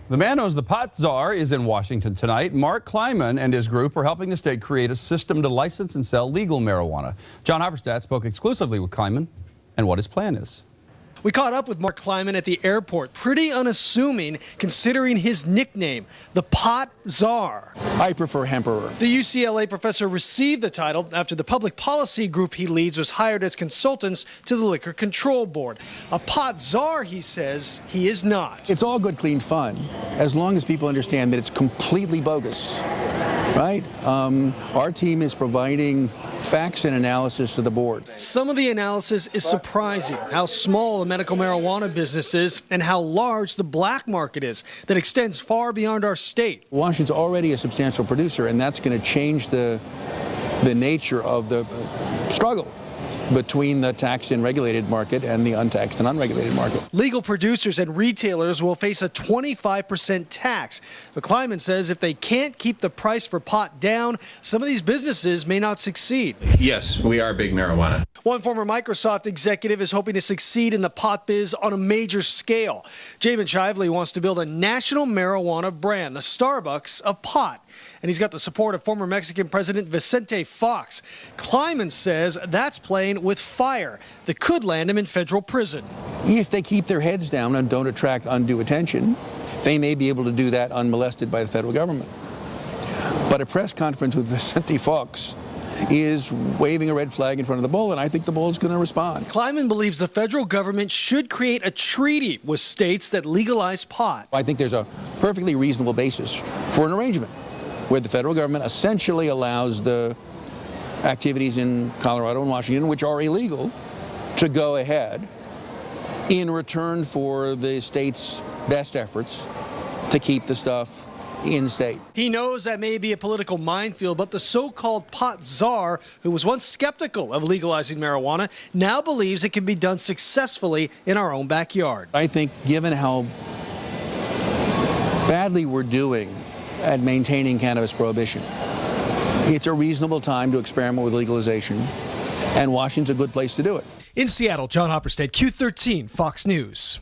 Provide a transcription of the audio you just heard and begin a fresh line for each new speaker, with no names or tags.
The man knows the pot czar is in Washington tonight. Mark Kleiman and his group are helping the state create a system to license and sell legal marijuana. John Hopperstadt spoke exclusively with Kleiman and what his plan is.
We caught up with Mark Kleiman at the airport. Pretty unassuming considering his nickname, the pot czar.
I prefer Hemperer.
The UCLA professor received the title after the public policy group he leads was hired as consultants to the Liquor Control Board. A pot czar, he says, he is not.
It's all good, clean fun, as long as people understand that it's completely bogus, right? Our team is providing facts and analysis to the board.
Some of the analysis is surprising, how small the medical marijuana business is and how large the black market is that extends far beyond our state.
Washington's already a substantial producer, and that's going to change the nature of the struggle between the taxed and regulated market and the untaxed and unregulated market.
Legal producers and retailers will face a 25% tax. But Kleiman says if they can't keep the price for pot down, some of these businesses may not succeed.
Yes, we are big marijuana.
One former Microsoft executive is hoping to succeed in the pot biz on a major scale. Jamin Shively wants to build a national marijuana brand, the Starbucks of pot. And he's got the support of former Mexican President Vicente Fox. Kleiman says that's playing with fire that could land him in federal prison.
If they keep their heads down and don't attract undue attention, they may be able to do that unmolested by the federal government. But a press conference with Vicente Fox is waving a red flag in front of the bull, and I think the bull is going to respond.
Kleiman believes the federal government should create a treaty with states that legalize pot.
I think there's a perfectly reasonable basis for an arrangement where the federal government essentially allows the activities in Colorado and Washington, which are illegal, to go ahead in return for the state's best efforts to keep the stuff in state.
He knows that may be a political minefield, but the so-called pot czar, who was once skeptical of legalizing marijuana, now believes it can be done successfully in our own backyard.
I think given how badly we're doing at maintaining cannabis prohibition, it's a reasonable time to experiment with legalization, and Washington's a good place to do it.
In Seattle, John Hopperstadt, Q13, Fox News.